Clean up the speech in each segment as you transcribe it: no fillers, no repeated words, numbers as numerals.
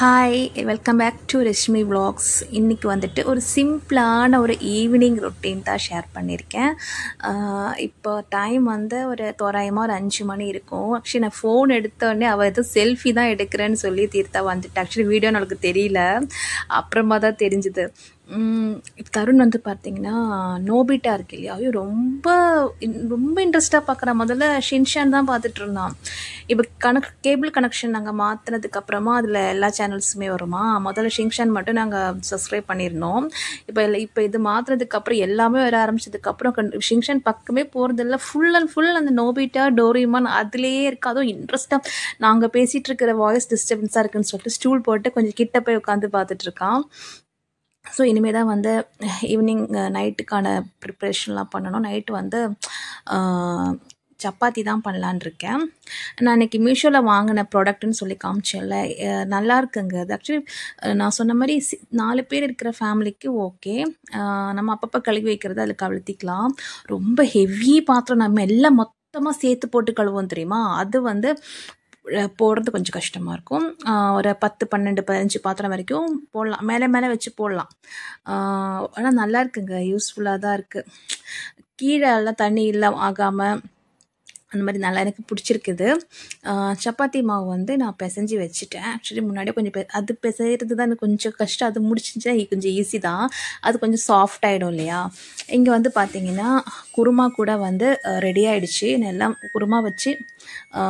Hi, welcome back to Rashmi vlogs. இன்றைக்கி வந்துட்டு ஒரு சிம்பிளான ஒரு ஈவினிங் ரொட்டீன் தான் ஷேர் பண்ணியிருக்கேன். இப்போ டைம் வந்து ஒரு தோராயமாக ஒரு 5 மணி இருக்கும். ஆக்சுவலி நான் ஃபோன் எடுத்தோடனே அவள் எதுவும் செல்ஃபி தான் எடுக்கிறேன்னு சொல்லி தீர்த்தா வந்துட்டு. ஆக்சுவலி வீடியோ எனக்கு தெரியல, அப்புறமா தான் தெரிஞ்சுது. தருண் வந்து பார்த்திங்கன்னா நோபிட்டா இருக்கு இல்லையா, ஐயோ ரொம்ப ரொம்ப இன்ட்ரெஸ்ட்டாக பார்க்குறான். முதல்ல ஷின்ஷான் தான் பார்த்துட்டு இருந்தான். இப்போ கேபிள் கனெக்ஷன் நாங்கள் மாற்றினதுக்கப்புறமா அதில் எல்லா சேனல்ஸுமே வருமா. முதல்ல ஷின்ஷான் மட்டும் நாங்கள் சப்ஸ்கிரைப் பண்ணியிருந்தோம். இப்போ இது மாற்றினதுக்கப்புறம் எல்லாமே வர ஆரம்பிச்சதுக்கப்புறம் ஷின்ஷான் பக்கமே போகிறதில்ல. ஃபுல் அண்ட் ஃபுல் அந்த நோபிட்டா டோரிமான் அதுலேயே இருக்கு. அதுவும் இன்ட்ரெஸ்ட்டாக நாங்கள் பேசிகிட்டு இருக்கிற வாய்ஸ் டிஸ்டர்பன்ஸாக இருக்குன்னு சொல்லிட்டு ஸ்டூல் போட்டு கொஞ்சம் கிட்ட போய் உட்காந்து பார்த்துட்ருக்கான். ஸோ இனிமேல் தான் வந்து ஈவினிங் நைட்டுக்கான ப்ரிப்ரேஷன்லாம் பண்ணணும். நைட்டு வந்து சப்பாத்தி தான் பண்ணலான் இருக்கேன். நான் இன்றைக்கி மீஷோவில் வாங்கின ப்ராடக்ட்டுன்னு சொல்லி காமிச்சேன்ல, நல்லா இருக்குங்க. அது ஆக்சுவலி நான் சொன்ன மாதிரி 4 பேர் இருக்கிற ஃபேமிலிக்கு ஓகே. நம்ம அப்பப்போ கழுவி வைக்கிறது அதில் கழுத்திக்கலாம். ரொம்ப ஹெவி பாத்திரம் நம்ம எல்லாம் மொத்தமாக சேர்த்து போட்டு கழுவோம் தெரியுமா, அது வந்து போடுறது கொஞ்சம் கஷ்டமாக இருக்கும். ஒரு 10, 12, 15 பாத்திரம் வரைக்கும் போடலாம், மேலே வச்சு போடலாம். ஆனால் நல்லா இருக்குங்க, யூஸ்ஃபுல்லாக தான் இருக்குது. கீழே எல்லாம் தண்ணி இல்லை ஆகாமல் அந்த மாதிரி நல்லா எனக்கு பிடிச்சிருக்குது. சப்பாத்தி மாவு வந்து நான் பிசைஞ்சு வச்சுட்டேன். ஆக்சுவலி முன்னாடியே கொஞ்சம் அது பிசைகிறது தான் எனக்கு கொஞ்சம் கஷ்டம். அது முடிச்சுச்சா கொஞ்சம் ஈஸி தான், அது கொஞ்சம் சாஃப்ட் ஆகிடும் இல்லையா. இங்கே வந்து பார்த்திங்கன்னா குருமா கூட வந்து ரெடி ஆகிடுச்சு. நான் எல்லாம் குருமா வச்சு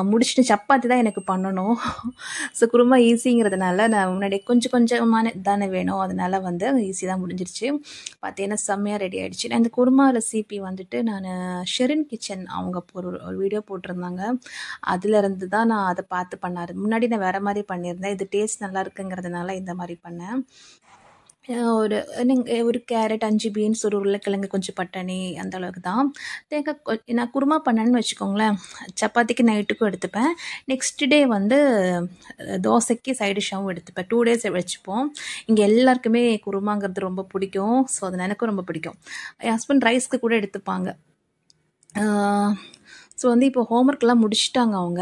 முடிச்சுட்டு சப்பாத்தி தான் எனக்கு பண்ணணும். ஸோ குருமா ஈஸிங்கிறதுனால நான் முன்னாடியே கொஞ்சமான தானே வேணும், அதனால் வந்து ஈஸி தான் முடிஞ்சிருச்சு. பார்த்தீங்கன்னா செம்மையாக ரெடி ஆகிடுச்சு. நான் இந்த குருமா ரெசிபி வந்துட்டு நான் ஷெரின் கிச்சன் அவங்க ஒரு வீடியோ போட்டிருந்தாங்க, அதுலேருந்து தான் நான் அதை பார்த்து பண்ணாரு. முன்னாடி நான் வேறு மாதிரி பண்ணியிருந்தேன். இது டேஸ்ட் நல்லா இருக்குங்கிறதுனால இந்த மாதிரி பண்ணேன். ஒரு கேரட், 5 பீன்ஸ், ஒரு உருளைக்கிழங்கு, கொஞ்சம் பட்டாணி, அந்த அளவுக்கு தான். தேங்காய் நான் குருமா பண்ணேன்னு வச்சுக்கோங்களேன், சப்பாத்திக்கு நைட்டுக்கும் எடுத்துப்பேன். நெக்ஸ்ட் டே வந்து தோசைக்கு சைட் டிஷ்ஷாகவும் எடுத்துப்பேன். 2 டேஸ் வச்சுப்போம். இங்கே எல்லாருக்குமே குருமாங்கிறது ரொம்ப பிடிக்கும். ஸோ அது எனக்கும் ரொம்ப பிடிக்கும். என் ஹஸ்பண்ட் ரைஸ்க்கு கூட எடுத்துப்பாங்க. ஸோ வந்து இப்போ ஹோம்ஒர்க்லாம் முடிச்சுட்டாங்க. அவங்க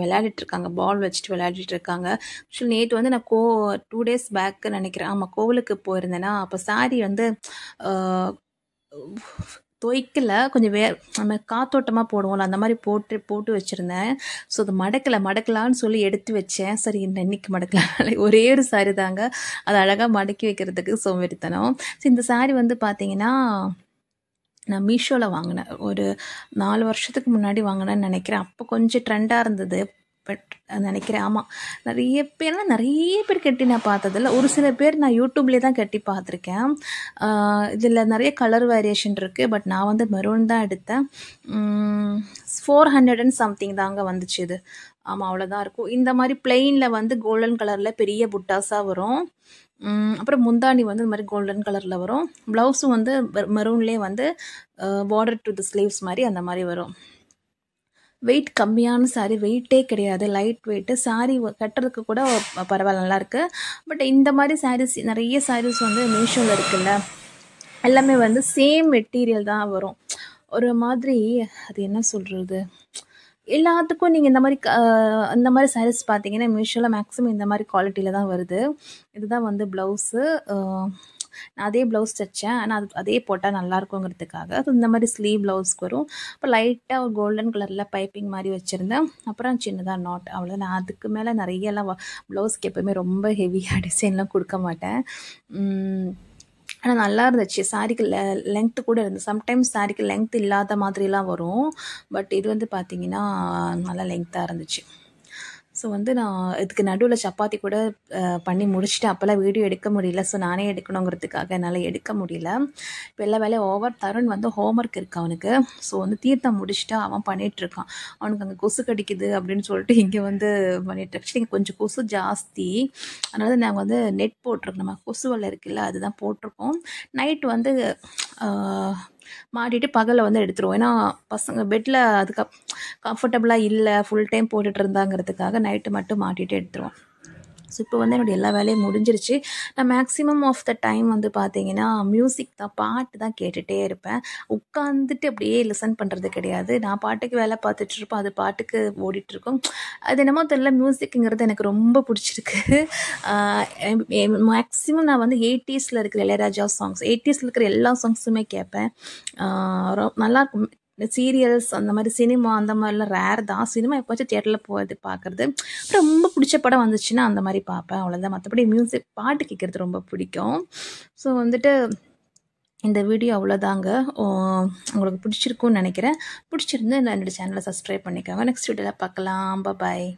விளையாடிட்டுருக்காங்க, பால் வச்சுட்டு விளையாடிட்டு இருக்காங்க. ஆக்சுவலி நேற்று வந்து நான் 2 டேஸ் பேக்கு நினைக்கிறேன், ஆமாம், கோவிலுக்கு போயிருந்தேன்னா அப்போ சாரி வந்து துவைக்கல, கொஞ்சம் நம்ம காத்தோட்டமாக போடுவோம்ல, அந்த மாதிரி போட்டு வச்சுருந்தேன். ஸோ அது மடக்கலான்னு சொல்லி எடுத்து வச்சேன். சரி இன்னைக்கு மடக்கலாம், ஒரே ஒரு சாரி தாங்க, அது அழகாக மடக்கி வைக்கிறதுக்கு சோம்பேறித்தனம். ஸோ இந்த சாரி வந்து பார்த்திங்கன்னா நான் மீஷோவில் வாங்கினேன். ஒரு 4 வருஷத்துக்கு முன்னாடி வாங்கினேன்னு நினைக்கிறேன். அப்போ கொஞ்சம் ட்ரெண்டாக இருந்தது நினைக்கிறேன். ஆமாம், நிறைய பேர் கட்டி நான் பார்த்ததில்ல. ஒரு சில பேர் நான் யூடியூப்லேயே தான் கட்டி பார்த்துருக்கேன். இதில் நிறைய கலர் வேரியேஷன் இருக்குது. பட் நான் வந்து மெரூன் தான் எடுத்தேன். 400 and something தாங்க வந்துச்சு இது. ஆமாம், அவ்வளோதான் இருக்கும். இந்த மாதிரி பிளெயினில் வந்து கோல்டன் கலரில் பெரிய புட்டாஸாக வரும். அப்புறம் முந்தானி வந்து இந்த மாதிரி கோல்டன் கலரில் வரும். ப்ளவுஸும் வந்து மெரூன்லேயே வந்து பார்டர் டு தி ஸ்லீவ்ஸ் மாதிரி அந்த மாதிரி வரும். வெயிட் கம்மியான சாரீ, வெயிட்டே கிடையாது, லைட் வெயிட்டு. சாரீ கட்டுறதுக்கு கூட பரவாயில்ல, நல்லாயிருக்கு. பட் இந்த மாதிரி சாரீஸ், நிறைய சாரீஸ் வந்து மீஷோவில் இருக்குல்ல, எல்லாமே வந்து சேம் மெட்டீரியல் தான் வரும். ஒரு மாதிரி அது என்ன சொல்கிறது, எல்லாத்துக்கும் நீங்கள் இந்த மாதிரி சாரீஸ் பார்த்தீங்கன்னா மீஷோவில் மேக்ஸிமம் இந்த மாதிரி குவாலிட்டியில் தான் வருது. இதுதான் வந்து ப்ளவுஸு. நான் அதே ப்ளவுஸ் தைச்சேன், ஆனால் அதே போட்டால் நல்லாயிருக்குங்கிறதுக்காக அது இந்த மாதிரி ஸ்லீவ் ப்ளவுஸ்க்கு வரும். இப்போ லைட்டாக ஒரு கோல்டன் கலரில் பைப்பிங் மாதிரி வச்சுருந்தேன். அப்புறம் சின்னதாக நாட், அவ்வளோ. நான் அதுக்கு மேலே நிறையெல்லாம் ப்ளவுஸ்க்கு எப்போயுமே ரொம்ப ஹெவியாக டிசைன்லாம் கொடுக்க மாட்டேன். ஆனால் நல்லா இருந்துச்சு. சாரிக்கு லென்த்து கூட இருந்தது. சம்டைம்ஸ் சாரிக்கு லென்த் இல்லாத மாதிரிலாம் வரும். பட் இது வந்து பார்த்திங்கன்னா நல்லா லென்த்தாக இருந்துச்சு. ஸோ வந்து நான் இதுக்கு நடுவில் சப்பாத்தி கூட பண்ணி முடிச்சுட்டு அப்போல்லாம் வீடியோ எடுக்க முடியல. ஸோ நானே எடுக்கணுங்கிறதுக்காக என்னால் எடுக்க முடியல. இப்போ எல்லா வேலையும் ஓவர். தருண் வந்து ஹோம்ஒர்க் இருக்குது அவனுக்கு. ஸோ வந்து தீர்த்தம் முடிச்சுட்டு அவன் பண்ணிகிட்ருக்கான். அவனுக்கு அங்கே கொசு கடிக்குது அப்படின்னு சொல்லிட்டு இங்கே வந்து பண்ணிட்டு. ஆக்சுவலி இங்கே கொஞ்சம் கொசு ஜாஸ்தி, அதனால நாங்கள் வந்து நெட் போட்டிருக்கோம். நம்ம கொசு வலை இருக்குல்ல, அதுதான் போட்டிருக்கோம். நைட்டு வந்து மாட்டிட்டு பகலில் வந்து எடுத்துருவோம். ஏன்னா பசங்க பெட்டில் அதுக்கு கம்ஃபர்டபுளாக இல்லை, ஃபுல் டைம் போட்டுட்டு இருந்தாங்கிறதுக்காக நைட்டு மட்டும் மாட்டிட்டு எடுத்துருவோம். ஸோ இப்போ வந்து என்னுடைய எல்லா வேலையும் முடிஞ்சிருச்சு. நான் மேக்ஸிமம் ஆஃப் த டைம் வந்து பார்த்தீங்கன்னா, மியூசிக் தான், பாட்டு தான் கேட்டுகிட்டே இருப்பேன். உட்காந்துட்டு அப்படியே லிசன் பண்ணுறது கிடையாது. நான் பாட்டுக்கு வேலை பார்த்துட்ருப்பேன், அது பாட்டுக்கு ஓடிட்டுருக்கும். அது என்னமோ தெரியல, மியூசிக்குங்கிறது எனக்கு ரொம்ப பிடிச்சிருக்கு. மேக்ஸிமம் நான் வந்து 80ஸில் இருக்கிற இளையராஜா சாங்ஸ், 80ஸில் இருக்கிற எல்லா சாங்ஸுமே கேட்பேன். நல்லாயிருக்கும். சீரியல்ஸ் அந்த மாதிரி சினிமா அந்த மாதிரிலாம் ரேர் தான். சினிமா எப்போச்சும் தியேட்டரில் போகிறது பார்க்குறது. ரொம்ப பிடிச்ச படம் வந்துச்சுன்னா அந்த மாதிரி பார்ப்பேன், அவ்வளோதான். மற்றபடி மியூசிக் பாட்டு கேட்குறது ரொம்ப பிடிக்கும். ஸோ வந்துட்டு இந்த வீடியோ அவ்வளோதாங்க. உங்களுக்கு பிடிச்சிருக்குன்னு நினைக்கிறேன். பிடிச்சிருந்து என்னோடய சேனலை சப்ஸ்கிரைப் பண்ணிக்கோங்க. நெக்ஸ்ட் வீடியோவில் பார்க்கலாம். பாய்.